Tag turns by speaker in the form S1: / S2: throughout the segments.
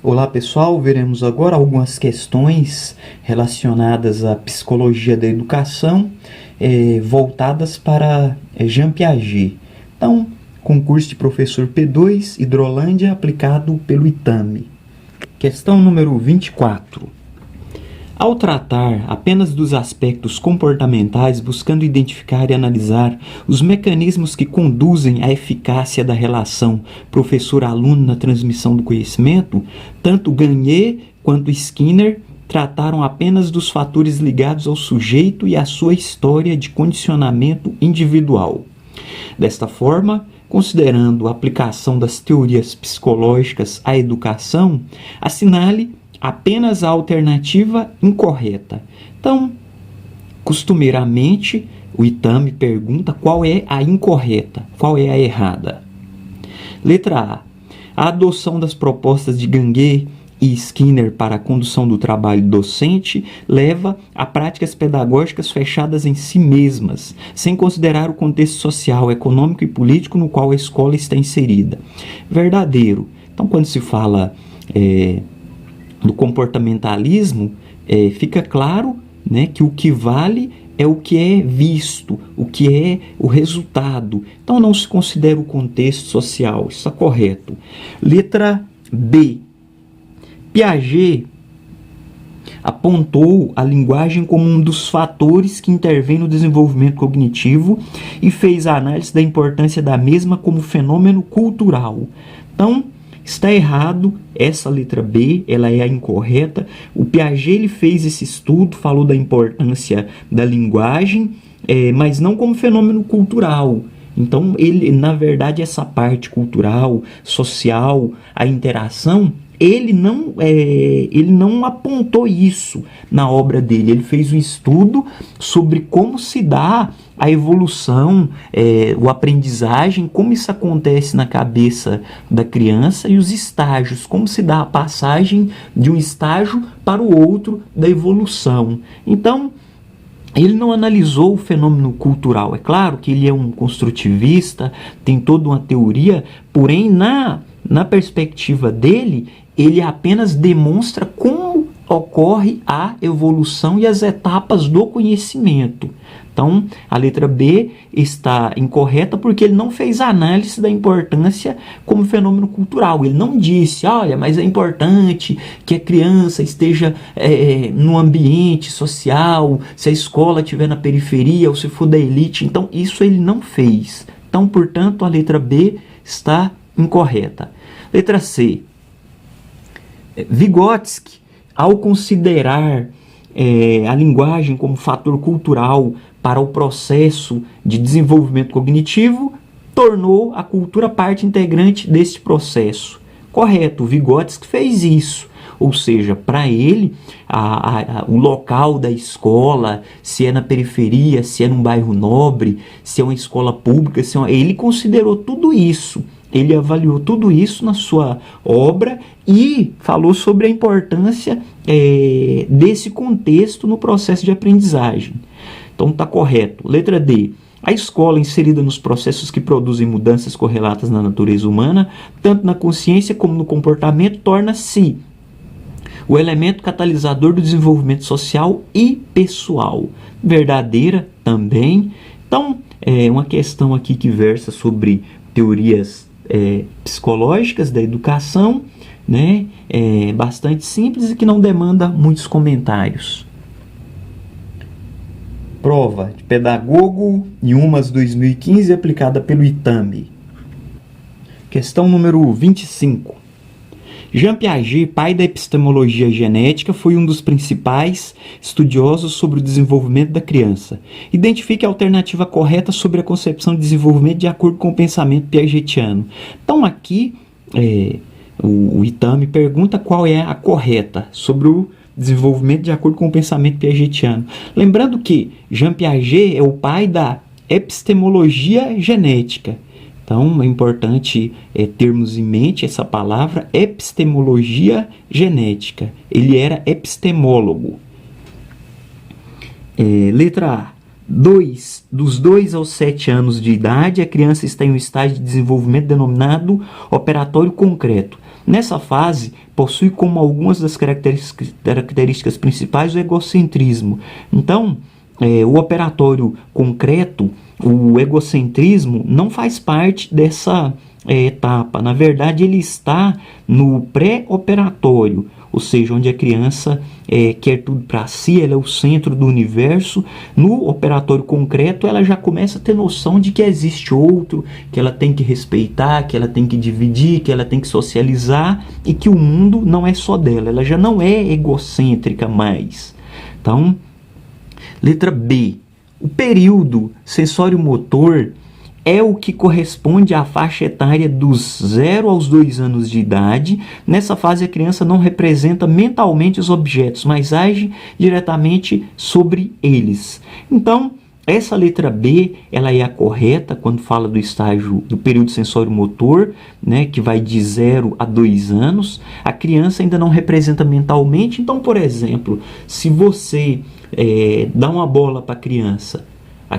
S1: Olá pessoal, veremos agora algumas questões relacionadas à psicologia da educação voltadas para Jean Piaget. Então, concurso de professor P2, Hidrolândia, aplicado pelo ITAME. Questão número 24. Ao tratar apenas dos aspectos comportamentais, buscando identificar e analisar os mecanismos que conduzem à eficácia da relação professor-aluno na transmissão do conhecimento, tanto Gagné quanto Skinner trataram apenas dos fatores ligados ao sujeito e à sua história de condicionamento individual. Desta forma, considerando a aplicação das teorias psicológicas à educação, assinale apenas a alternativa incorreta. Então, costumeiramente, o ITAME pergunta qual é a incorreta, qual é a errada. Letra A. A adoção das propostas de Gagné e Skinner para a condução do trabalho docente leva a práticas pedagógicas fechadas em si mesmas, sem considerar o contexto social, econômico e político no qual a escola está inserida. Verdadeiro. Então, quando se fala do comportamentalismo, fica claro, né, que o que vale é o que é visto, o que é o resultado. Então não se considera o contexto social, isso está correto. Letra B. Piaget apontou a linguagem como um dos fatores que intervém no desenvolvimento cognitivo e fez a análise da importância da mesma como fenômeno cultural. Então, está errado, essa letra B, ela é a incorreta. O Piaget ele fez esse estudo, falou da importância da linguagem, mas não como fenômeno cultural. Então, ele, na verdade, essa parte cultural, social, a interação, ele não apontou isso na obra dele. Ele fez um estudo sobre como se dá a evolução, a aprendizagem, como isso acontece na cabeça da criança e os estágios, como se dá a passagem de um estágio para o outro da evolução. Então, ele não analisou o fenômeno cultural. É claro que ele é um construtivista, tem toda uma teoria, porém, na perspectiva dele, ele apenas demonstra como ocorre a evolução e as etapas do conhecimento. Então, a letra B está incorreta porque ele não fez análise da importância como fenômeno cultural. Ele não disse, olha, mas é importante que a criança esteja no ambiente social, se a escola estiver na periferia ou se for da elite. Então, isso ele não fez. Então, portanto, a letra B está incorreta. Letra C. Vygotsky, ao considerar a linguagem como fator cultural para o processo de desenvolvimento cognitivo, tornou a cultura parte integrante deste processo. Correto, Vygotsky fez isso. Ou seja, para ele, o local da escola, se é na periferia, se é num bairro nobre, se é uma escola pública, ele considerou tudo isso. Ele avaliou tudo isso na sua obra e falou sobre a importância desse contexto no processo de aprendizagem. Então está correto. Letra D. A escola inserida nos processos que produzem mudanças correlatas na natureza humana, tanto na consciência como no comportamento, torna-se o elemento catalisador do desenvolvimento social e pessoal. Verdadeira também. Então, é uma questão aqui que versa sobre teorias psicológicas da educação, né? Bastante simples e que não demanda muitos comentários. Prova de Pedagogo em UMAS 2015 aplicada pelo ITAME. Questão número 25. Jean Piaget, pai da epistemologia genética, foi um dos principais estudiosos sobre o desenvolvimento da criança. Identifique a alternativa correta sobre a concepção de desenvolvimento de acordo com o pensamento piagetiano. Então aqui o ITAME pergunta qual é a correta sobre o desenvolvimento de acordo com o pensamento piagetiano. Lembrando que Jean Piaget é o pai da epistemologia genética. Então, é importante termos em mente essa palavra, epistemologia genética. Ele era epistemólogo. Letra A. Dos 2 aos 7 anos de idade, a criança está em um estágio de desenvolvimento denominado operatório concreto. Nessa fase, possui como algumas das características principais o egocentrismo. Então, o operatório concreto, o egocentrismo, não faz parte dessa etapa. Na verdade, ele está no pré-operatório, ou seja, onde a criança quer tudo para si, ela é o centro do universo. No operatório concreto, ela já começa a ter noção de que existe outro, que ela tem que respeitar, que ela tem que dividir, que ela tem que socializar e que o mundo não é só dela, ela já não é egocêntrica mais. Então, letra B. O período sensório-motor é o que corresponde à faixa etária dos 0 aos 2 anos de idade. Nessa fase, a criança não representa mentalmente os objetos, mas age diretamente sobre eles. Então, essa letra B, ela é a correta quando fala do estágio do período sensório-motor, né, que vai de 0 a 2 anos. A criança ainda não representa mentalmente. Então, por exemplo, se você dá uma bola para a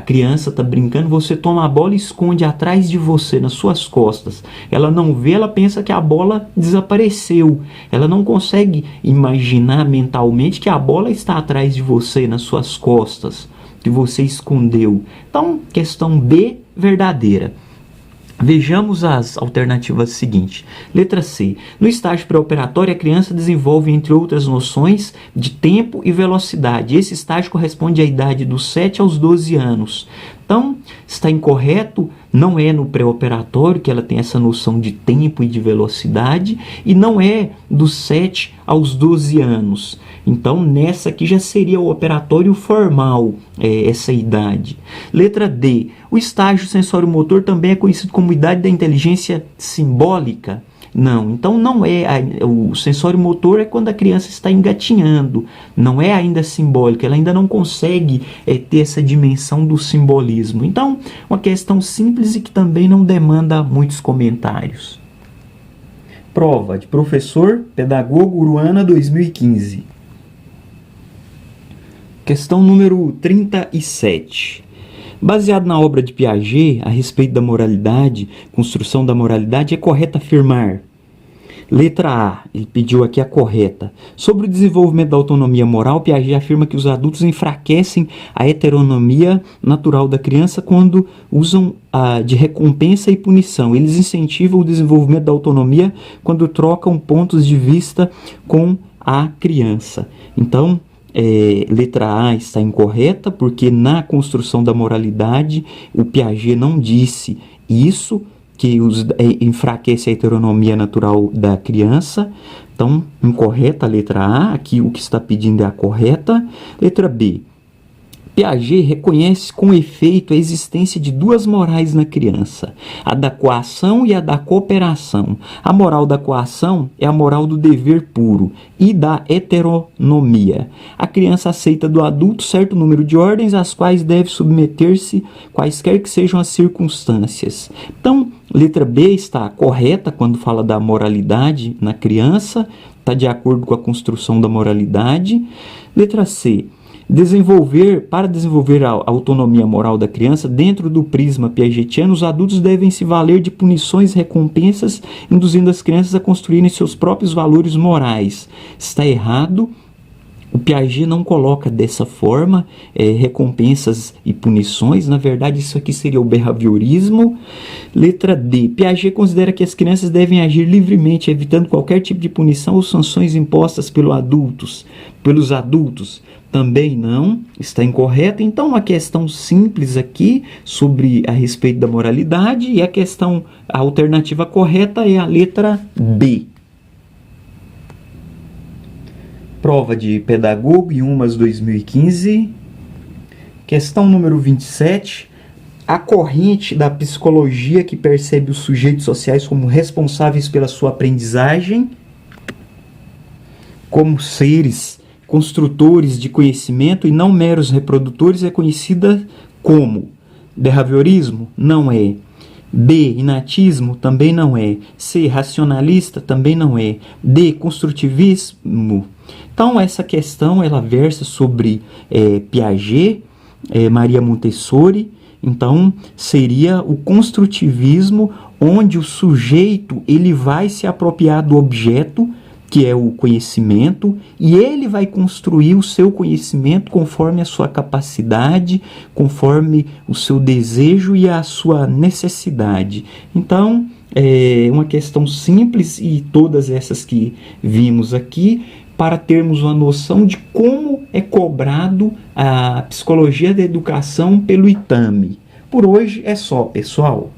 S1: criança está brincando, você toma a bola e esconde atrás de você, nas suas costas. Ela não vê, ela pensa que a bola desapareceu. Ela não consegue imaginar mentalmente que a bola está atrás de você, nas suas costas, que você escondeu. Então, questão B, verdadeira. Vejamos as alternativas seguintes. Letra C. No estágio pré-operatório, a criança desenvolve, entre outras noções, de tempo e velocidade. Esse estágio corresponde à idade dos 7 aos 12 anos. Então, está incorreto, não é no pré-operatório que ela tem essa noção de tempo e de velocidade, e não é dos 7 aos 12 anos. Então, nessa aqui já seria o operatório formal, essa idade. Letra D. O estágio sensório-motor também é conhecido como idade da inteligência simbólica? Não, então não é. O sensório-motor é quando a criança está engatinhando, não é ainda simbólica, ela ainda não consegue ter essa dimensão do simbolismo. Então, uma questão simples e que também não demanda muitos comentários. Prova de professor, pedagogo, Uruana, 2015. Questão número 37. Baseado na obra de Piaget a respeito da moralidade, construção da moralidade, é correto afirmar. Letra A, ele pediu aqui a correta. Sobre o desenvolvimento da autonomia moral, Piaget afirma que os adultos enfraquecem a heteronomia natural da criança quando usam de recompensa e punição. Eles incentivam o desenvolvimento da autonomia quando trocam pontos de vista com a criança. Então, letra A está incorreta, porque na construção da moralidade o Piaget não disse isso, que enfraquece a heteronomia natural da criança. Então, incorreta a letra A, aqui o que está pedindo é a correta. Letra B. Piaget reconhece com efeito a existência de duas morais na criança, a da coação e a da cooperação. A moral da coação é a moral do dever puro e da heteronomia. A criança aceita do adulto certo número de ordens às quais deve submeter-se, quaisquer que sejam as circunstâncias. Então, letra B está correta quando fala da moralidade na criança, está de acordo com a construção da moralidade. Letra C. Para desenvolver a autonomia moral da criança, dentro do prisma piagetiano, os adultos devem se valer de punições e recompensas, induzindo as crianças a construírem seus próprios valores morais. Está errado. O Piaget não coloca dessa forma, recompensas e punições. Na verdade, isso aqui seria o behaviorismo. Letra D. Piaget considera que as crianças devem agir livremente, evitando qualquer tipo de punição ou sanções impostas pelos adultos. Também não, está incorreto. Então, uma questão simples aqui a respeito da moralidade, e a alternativa correta é a letra B. Prova de pedagogo em UMAS 2015. Questão número 27. A corrente da psicologia que percebe os sujeitos sociais como responsáveis pela sua aprendizagem, como seres construtores de conhecimento e não meros reprodutores, é conhecida como behaviorismo? Não é. B, inatismo? Também não é. C, racionalista? Também não é. D, construtivismo? Então, essa questão ela versa sobre Piaget, Maria Montessori. Então, seria o construtivismo onde o sujeito ele vai se apropriar do objeto, que é o conhecimento, e ele vai construir o seu conhecimento conforme a sua capacidade, conforme o seu desejo e a sua necessidade. Então, é uma questão simples, e todas essas que vimos aqui, para termos uma noção de como é cobrado a psicologia da educação pelo ITAME. Por hoje é só, pessoal.